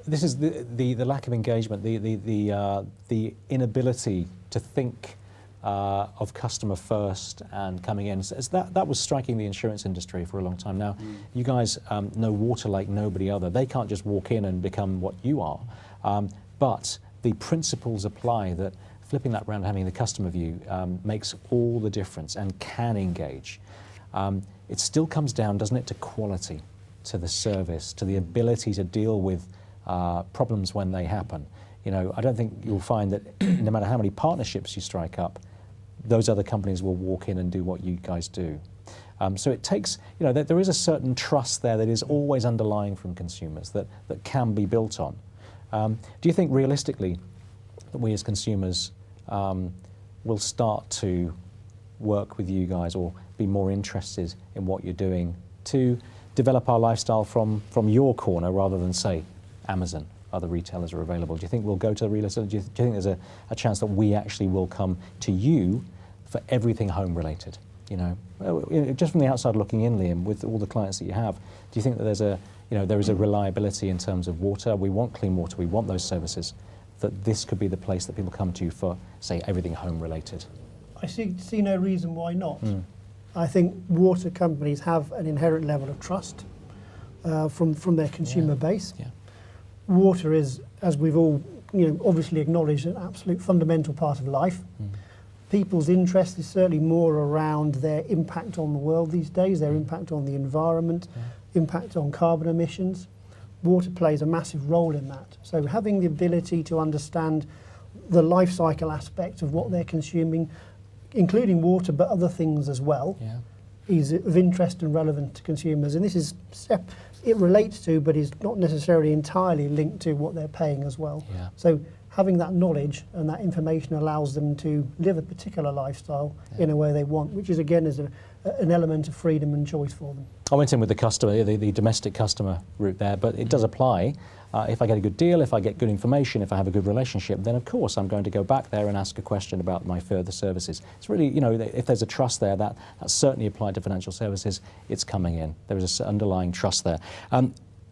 this is the lack of engagement, the inability to think of customer first and coming in. That was striking the insurance industry for a long time. Now, you guys know water like nobody other. They can't just walk in and become what you are, but the principles apply that. Flipping that around, having the customer view makes all the difference and can engage. It still comes down, doesn't it, to quality, to the service, to the ability to deal with problems when they happen. I don't think you'll find that no matter how many partnerships you strike up, those other companies will walk in and do what you guys do. So it takes, there is a certain trust there that is always underlying from consumers that can be built on. Do you think realistically that we as consumers will start to work with you guys or be more interested in what you're doing to develop our lifestyle from your corner rather than, say, Amazon? Other retailers are available. Do you think we'll go to the real estate? Do you think there's a chance that we actually will come to you for everything home related? Just from the outside looking in, Liam, with all the clients that you have, do you think that there is a reliability in terms of water? We want clean water, we want those services, that this could be the place that people come to for, say, everything home related? I see no reason why not. I think water companies have an inherent level of trust from their consumer base. Water is, as we've all obviously acknowledged, an absolute fundamental part of life. People's interest is certainly more around their impact on the world these days, their impact on the environment, impact on carbon emissions. Water plays a massive role in that. So having the ability to understand the life cycle aspect of what they're consuming, including water but other things as well, is of interest and relevant to consumers. And this is, it relates to, but is not necessarily entirely linked to what they're paying as well. So having that knowledge and that information allows them to live a particular lifestyle in a way they want, which is again is an element of freedom and choice for them. I went in with the customer, the domestic customer route there, but it does apply. If I get a good deal, if I get good information, if I have a good relationship, then of course I'm going to go back there and ask a question about my further services. It's really, if there's a trust there, that's certainly applied to financial services, it's coming in. There is an underlying trust there.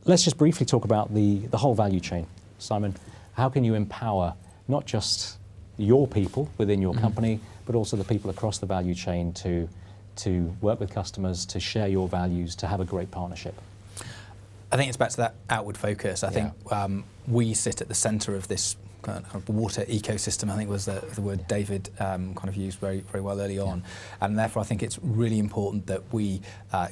Let's just briefly talk about the whole value chain. Simon, how can you empower not just your people within your company, but also the people across the value chain to work with customers, to share your values, to have a great partnership? I think it's back to that outward focus. I think we sit at the centre of this kind of water ecosystem, I think was the word David kind of used very, very well early on. And therefore I think it's really important that we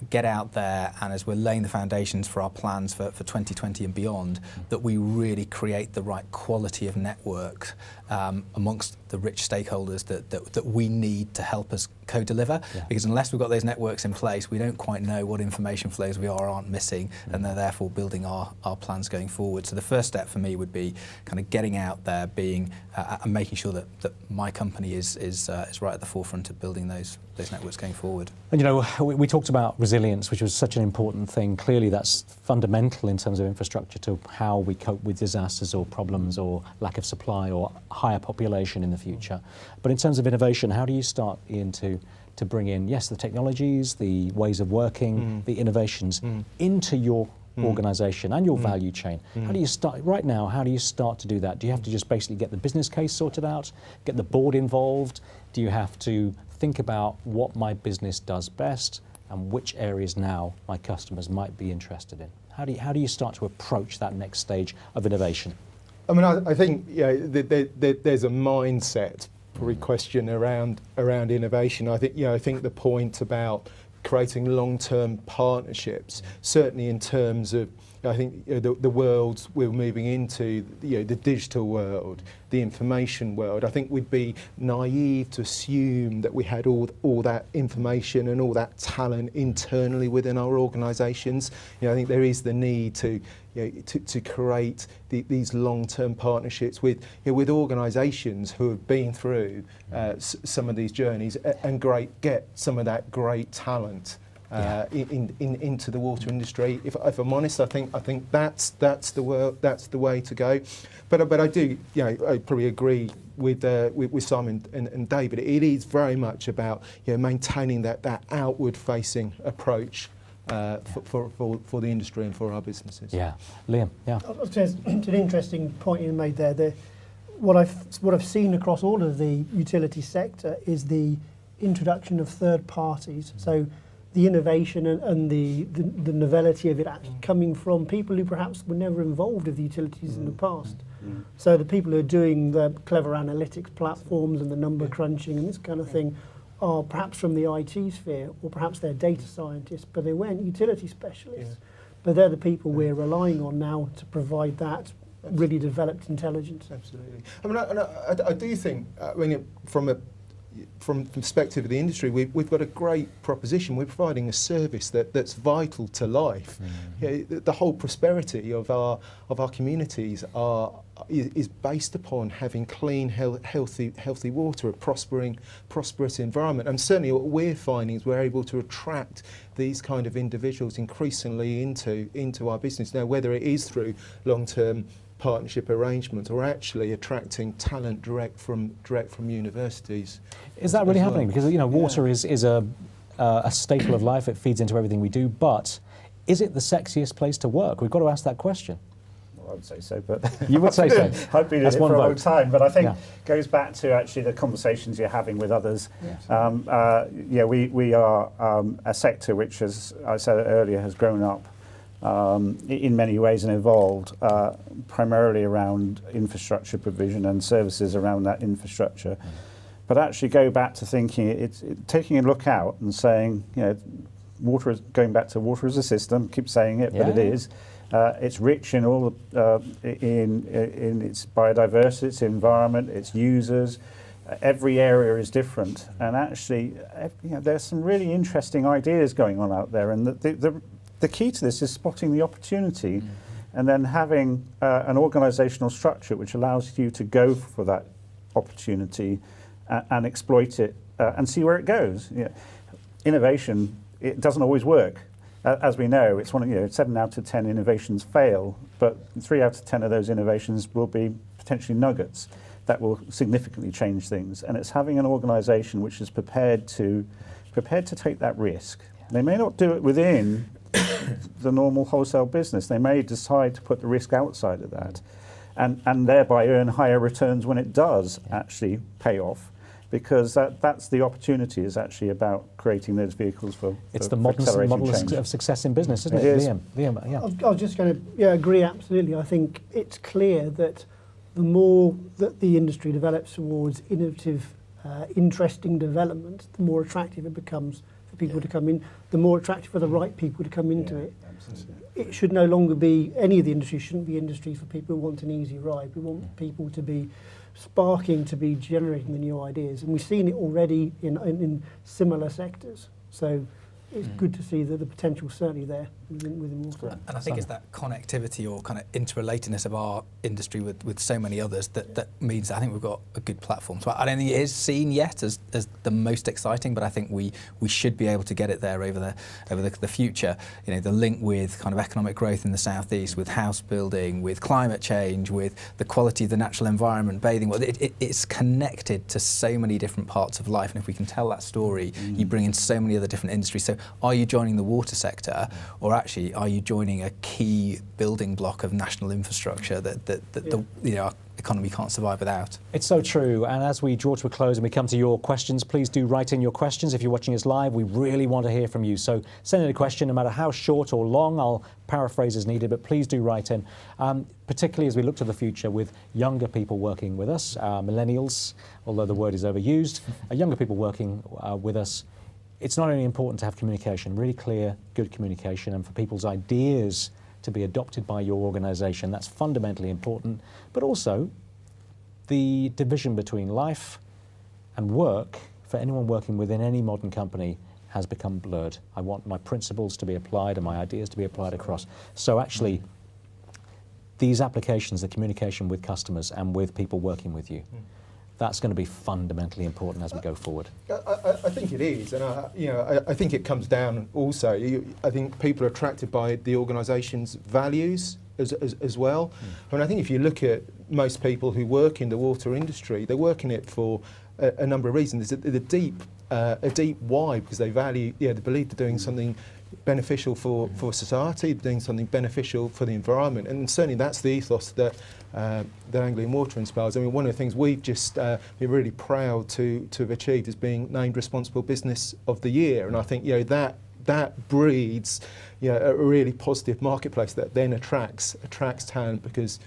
get out there, and as we're laying the foundations for our plans for 2020 and beyond, that we really create the right quality of network amongst the rich stakeholders that we need to help us co-deliver. Because unless we've got those networks in place, we don't quite know what information flows we are or aren't missing, and they're therefore building our plans going forward. So the first step for me would be kind of getting out there, being and making sure that my company is right at the forefront of building those networks going forward. And we talked about resilience, which was such an important thing. Clearly that's fundamental in terms of infrastructure to how we cope with disasters or problems or lack of supply or higher population in the future. But in terms of innovation, how do you start, Ian, to bring in, yes, the technologies, the ways of working, the innovations into your organisation and your value chain? How do you start, right now, how do you start to do that? Do you have to just basically get the business case sorted out, get the board involved? Do you have to think about what my business does best and which areas now my customers might be interested in? How do you start to approach that next stage of innovation? I mean, I think there's a mindset probably question around innovation. I think the point about creating long-term partnerships, certainly in terms of, I think the world we're moving into, the digital world, the information world. I think we'd be naive to assume that we had all that information and all that talent internally within our organisations. I think there is the need to create these long-term partnerships with organisations who have been through some of these journeys and get some of that great talent into the water industry. If I'm honest, I think that's the way to go. But I do, I probably agree with Simon and David. It is very much about maintaining that outward-facing approach for the industry and for our businesses. Yeah, Liam. Yeah. It's an interesting point you made there. What I've seen across all of the utility sector is the introduction of third parties. So the innovation and the novelty of it actually coming from people who perhaps were never involved with the utilities in the past. So the people who are doing the clever analytics platforms and the number crunching and this kind of thing are perhaps from the IT sphere, or perhaps they're data scientists, but they weren't utility specialists. But they're the people we're relying on now to provide that really developed intelligence. Absolutely. I mean, I do think, from the perspective of the industry, we've got a great proposition. We're providing a service that's vital to life. The whole prosperity of our communities is based upon having clean, healthy water, a prosperous environment. And certainly what we're finding is we're able to attract these kind of individuals increasingly into our business. Now, whether it is through long-term partnership arrangements or actually attracting talent direct from universities. Is that really happening? Because water is a staple of life. It feeds into everything we do. But is it the sexiest place to work? We've got to ask that question. I would say so, but you would say so. I've been in it for a long time, but I think it goes back to actually the conversations you're having with others. We are a sector which, as I said earlier, has grown up in many ways and evolved primarily around infrastructure provision and services around that infrastructure. But actually go back to thinking, taking a look out and saying, water is going back to water as a system. Keep saying it, but it is. It's rich in all in its biodiversity, its environment, its users. Every area is different, and actually, there's some really interesting ideas going on out there. And the key to this is spotting the opportunity, and then having an organisational structure which allows you to go for that opportunity and exploit it and see where it goes. Innovation, it doesn't always work. As we know, it's 7 out of 10 innovations fail, but 3 out of 10 of those innovations will be potentially nuggets that will significantly change things. And it's having an organisation which is prepared to take that risk. They may not do it within the normal wholesale business. They may decide to put the risk outside of that, and thereby earn higher returns when it does actually pay off. Because that's the opportunity, is actually about creating those vehicles for it's the model of success in business, isn't it? Liam, yeah. I was just going to agree absolutely. I think it's clear that the more that the industry develops towards innovative, interesting development, the more attractive it becomes for people to come in, the more attractive for the right people to come into it. Absolutely. It should no longer be, any of the industries shouldn't be industries for people who want an easy ride. We want people to be sparking, to be generating the new ideas, and we've seen it already in similar sectors. So it's good to see that the potential certainly there within water. And I think it's that connectivity or kind of interrelatedness of our industry with so many others that means that I think we've got a good platform. So I don't think it is seen yet as the most exciting, but I think we should be able to get it there over the future. The link with kind of economic growth in the southeast, with house building, with climate change, with the quality of the natural environment, bathing. Well, it's connected to so many different parts of life, and if we can tell that story, you bring in so many other different industries. So are you joining the water sector, or actually are you joining a key building block of national infrastructure that economy can't survive without. It's so true. And as we draw to a close and we come to your questions, please do write in your questions. If you're watching us live, we really want to hear from you. So send in a question, no matter how short or long. I'll paraphrase as needed, but please do write in, particularly as we look to the future with younger people working with us, millennials, although the word is overused, younger people working with us. It's not only important to have communication, really clear, good communication, and for people's ideas to be adopted by your organisation. That's fundamentally important, but also the division between life and work for anyone working within any modern company has become blurred. I want my principles to be applied and my ideas to be applied across. So actually, these applications, the communication with customers and with people working with you, that's going to be fundamentally important as we go forward. I think it is, and I think it comes down also. I think people are attracted by the organisation's values as well. I mean, I think if you look at most people who work in the water industry, they work in it for a number of reasons. There's a deep why, because they value, they believe they're doing something beneficial for society, doing something beneficial for the environment, and certainly that's the ethos that Anglian Water inspires. I mean, one of the things we've just been really proud to have achieved is being named Responsible Business of the Year, and I think that breeds a really positive marketplace that then attracts talent, because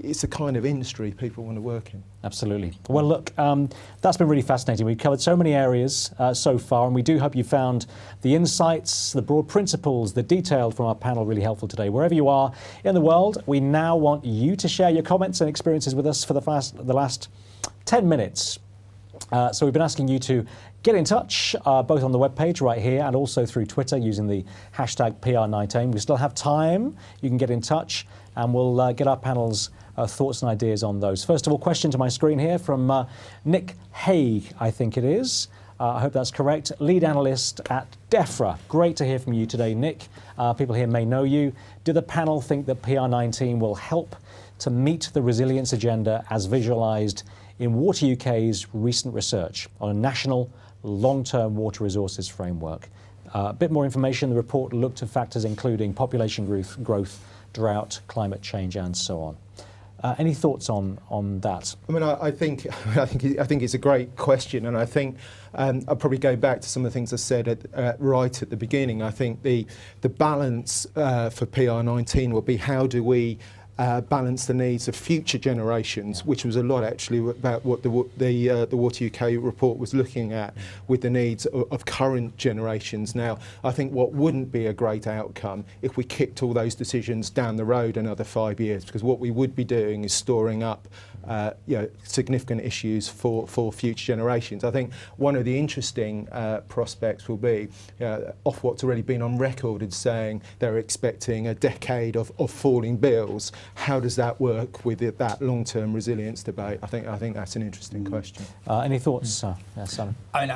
it's a kind of industry people want to work in. Absolutely. Well, look, that's been really fascinating. We've covered so many areas so far, and we do hope you found the insights, the broad principles, the detail from our panel really helpful today. Wherever you are in the world, we now want you to share your comments and experiences with us for the last 10 minutes. So we've been asking you to get in touch, both on the webpage right here and also through Twitter using the hashtag PR19. We still have time. You can get in touch and we'll get our panel's thoughts and ideas on those. First of all, question to my screen here from Nick Haig, I think it is. I hope that's correct. Lead analyst at DEFRA. Great to hear from you today, Nick. People here may know you. Do the panel think that PR19 will help to meet the resilience agenda as visualised in Water UK's recent research on a national long-term water resources framework? A bit more information. The report looked at factors including population growth, drought, climate change, and so on. Any thoughts on that? I mean, I think it's a great question, and I think I'll probably go back to some of the things I said right at the beginning. I think the balance for PR19 will be how do we balance the needs of future generations, which was a lot actually about what the Water UK report was looking at, with the needs of current generations. Now, I think what wouldn't be a great outcome if we kicked all those decisions down the road another 5 years, because what we would be doing is storing up significant issues for future generations. I think one of the interesting prospects will be Ofwat's already been on record as saying they're expecting a decade of falling bills. How does that work with that long-term resilience debate? I think that's an interesting question. Any thoughts, Simon? I mean,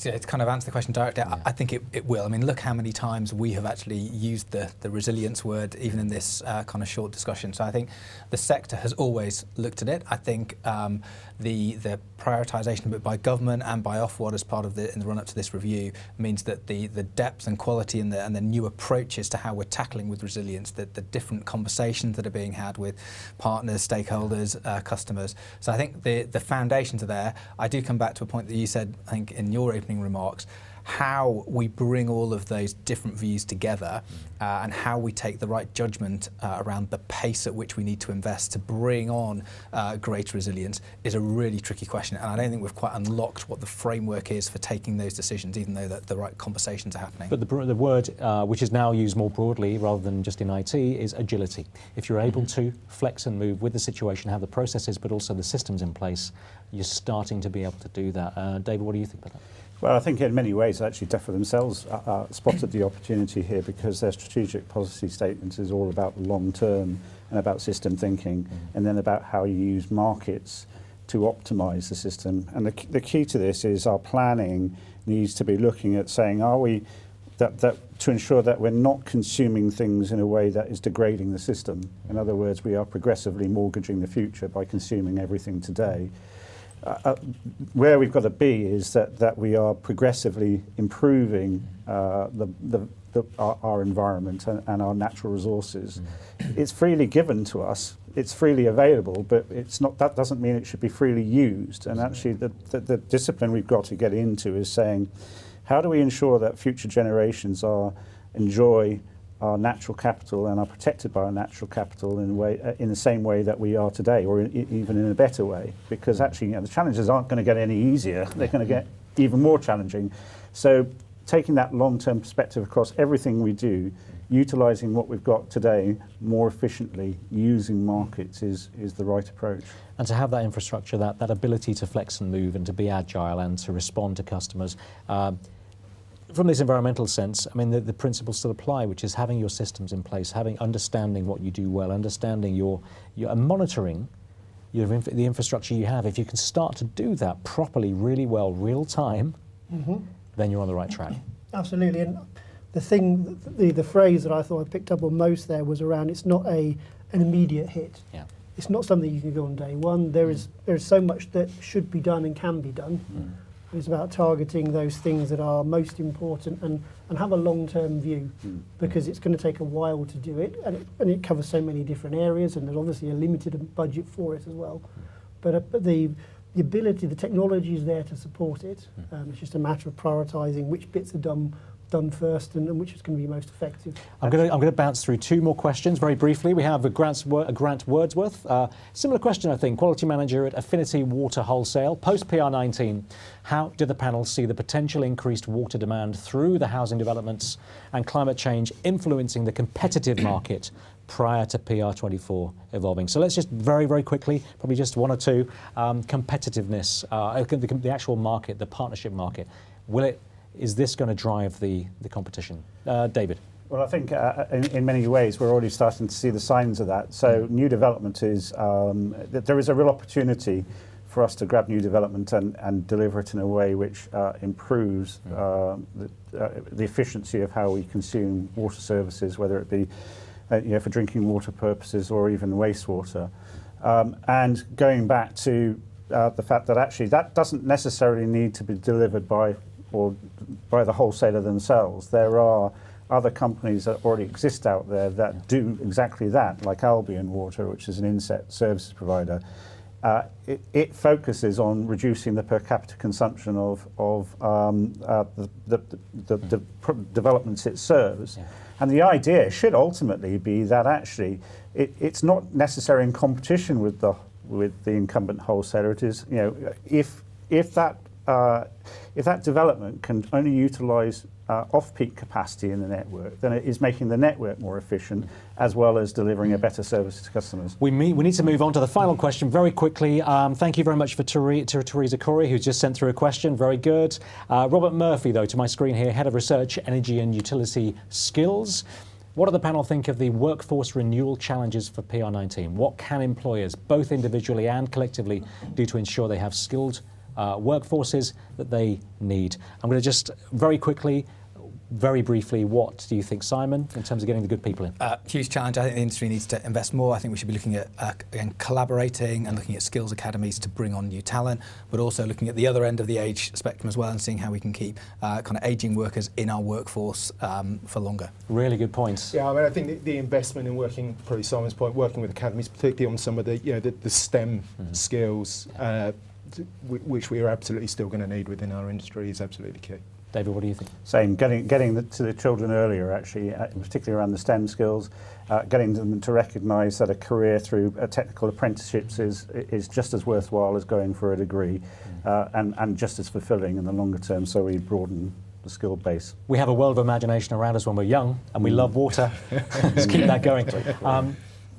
to kind of answer the question directly, I think it will. I mean, look how many times we have actually used the resilience word, even in this kind of short discussion. So I think the sector has always looked at it. I think the prioritisation of it by government and by Ofwat as part of in the run-up to this review means that the depth and quality and the new approaches to how we're tackling with resilience, the different conversations that are being had with partners, stakeholders, customers. So I think the foundations are there. I do come back to a point that you said, I think, in your opening remarks, how we bring all of those different views together and how we take the right judgment around the pace at which we need to invest to bring on greater resilience is a really tricky question, and I don't think we've quite unlocked what the framework is for taking those decisions, even though the right conversations are happening. But the word which is now used more broadly rather than just in IT is agility. If you're able to flex and move with the situation, have the processes but also the systems in place, you're starting to be able to do that. David, what do you think about that? Well, I think in many ways, actually, DEFRA themselves spotted the opportunity here, because their strategic policy statement is all about long-term and about system thinking, and then about how you use markets to optimise the system. And the key to this is our planning needs to be looking at saying, are we that to ensure that we're not consuming things in a way that is degrading the system. In other words, we are progressively mortgaging the future by consuming everything today. Where we've got to be is that we are progressively improving the our environment and our natural resources. It's freely given to us, it's freely available, but it's not. That doesn't mean it should be freely used. And actually the discipline we've got to get into is saying, how do we ensure that future generations enjoy our natural capital and are protected by our natural capital in the same way that we are today, or even in a better way? Because actually, the challenges aren't going to get any easier; they're going to get even more challenging. So, taking that long-term perspective across everything we do, utilising what we've got today more efficiently, using markets is the right approach. And to have that infrastructure, that ability to flex and move and to be agile and to respond to customers. From this environmental sense, I mean, the principles still apply, which is having your systems in place, understanding what you do well, understanding and monitoring the infrastructure you have. If you can start to do that properly, really well, real time, then you're on the right track. Absolutely. And the phrase that I thought I picked up on most there was around, it's not an immediate hit. Yeah. It's not something you can do on day one. There is so much that should be done and can be done. It's about targeting those things that are most important and have a long-term view, because it's going to take a while to do it, and it covers so many different areas, and there's obviously a limited budget for it as well. But the ability, the technology is there to support it. It's just a matter of prioritising which bits are done first and which is going to be most effective. I'm going to bounce through two more questions very briefly. We have Grant Wordsworth. Similar question, I think. Quality manager at Affinity Water Wholesale. Post-PR19, how do the panel see the potential increased water demand through the housing developments and climate change influencing the competitive market prior to PR24 evolving? So let's just very, very quickly, probably just one or two, competitiveness, the actual market, the partnership market. Is this going to drive the competition? David? Well, I think in many ways we're already starting to see the signs of that. So new development is, there is a real opportunity for us to grab new development and deliver it in a way which improves the efficiency of how we consume water services, whether it be for drinking water purposes or even wastewater. And going back to the fact that actually that doesn't necessarily need to be delivered by the wholesaler themselves. There are other companies that already exist out there that do exactly that, like Albion Water, which is an inset services provider. It focuses on reducing the per capita consumption of the developments it serves. Yeah. And the idea should ultimately be that actually it's not necessarily in competition with the incumbent wholesaler. It is, if that development can only utilise off-peak capacity in the network, then it is making the network more efficient as well as delivering a better service to customers. We need to move on to the final question very quickly. Thank you very much to Teresa Corey, who's just sent through a question. Very good. Robert Murphy, though, to my screen here, Head of Research, Energy and Utility Skills. What do the panel think of the workforce renewal challenges for PR19? What can employers, both individually and collectively, do to ensure they have skilled workforces that they need? I'm going to just very quickly, very briefly, what do you think, Simon, in terms of getting the good people in? Huge challenge. I think the industry needs to invest more. I think we should be looking at, again, collaborating and looking at skills academies to bring on new talent, but also looking at the other end of the age spectrum as well and seeing how we can keep kind of ageing workers in our workforce for longer. Really good points. Yeah, I mean, I think the investment in working, probably Simon's point, working with academies, particularly on some of the, the STEM skills, which we are absolutely still going to need within our industry, is absolutely key. David, what do you think? Same, getting to the children earlier, actually, particularly around the STEM skills, getting them to recognise that a career through technical apprenticeships is just as worthwhile as going for a degree, and just as fulfilling in the longer term, so we broaden the skill base. We have a world of imagination around us when we're young, and we love water. Let's keep that going.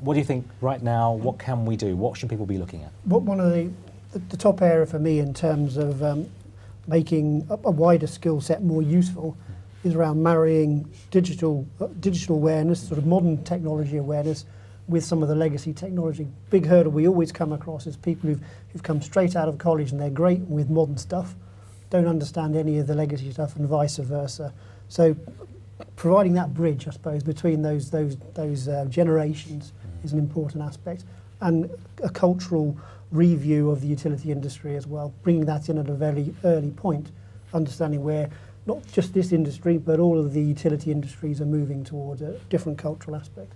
What do you think right now? What can we do? What should people be looking at? One of the top area for me in terms of making a wider skill set more useful is around marrying digital awareness, sort of modern technology awareness, with some of the legacy technology. Big hurdle we always come across is people who've come straight out of college and they're great with modern stuff, don't understand any of the legacy stuff, and vice versa. So providing that bridge, I suppose, between those generations is an important aspect, and a cultural review of the utility industry as well, bringing that in at a very early point, understanding where not just this industry, but all of the utility industries are moving towards a different cultural aspect.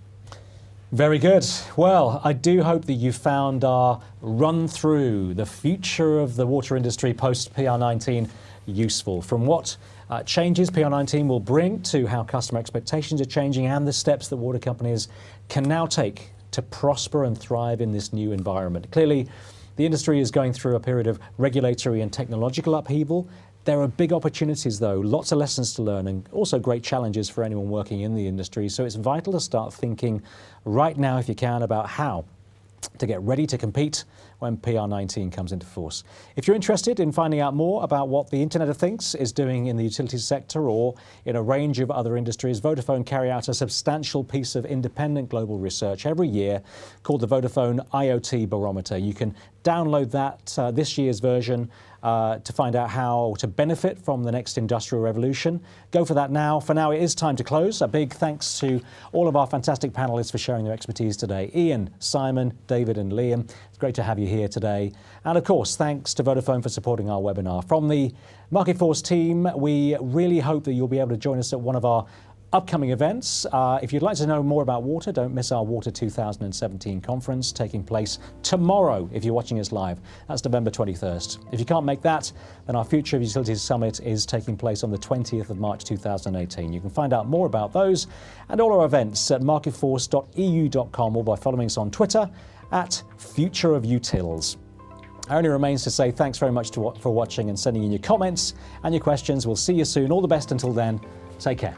Very good. Well, I do hope that you found our run through the future of the water industry post PR19 useful. From what changes PR19 will bring to how customer expectations are changing and the steps that water companies can now take to prosper and thrive in this new environment. Clearly, the industry is going through a period of regulatory and technological upheaval. There are big opportunities though, lots of lessons to learn and also great challenges for anyone working in the industry. So it's vital to start thinking right now, if you can, about how to get ready to compete when PR19 comes into force. If you're interested in finding out more about what the Internet of Things is doing in the utilities sector or in a range of other industries, Vodafone carry out a substantial piece of independent global research every year called the Vodafone IoT Barometer. You can download that this year's version to find out how to benefit from the next industrial revolution. Go for that now. For now, it is time to close. A big thanks to all of our fantastic panellists for sharing their expertise today. Ian, Simon, David and Liam. It's great to have you here today. And of course, thanks to Vodafone for supporting our webinar. From the Market Force team, we really hope that you'll be able to join us at one of our upcoming events. If you'd like to know more about water, don't miss our Water 2017 conference taking place tomorrow if you're watching us live. That's November 21st. If you can't make that, then our Future of Utilities Summit is taking place on the 20th of March 2018. You can find out more about those and all our events at marketforce.eu.com or by following us on Twitter at Future of Utils. It only remains to say thanks very much for watching and sending in your comments and your questions. We'll see you soon. All the best until then. Take care.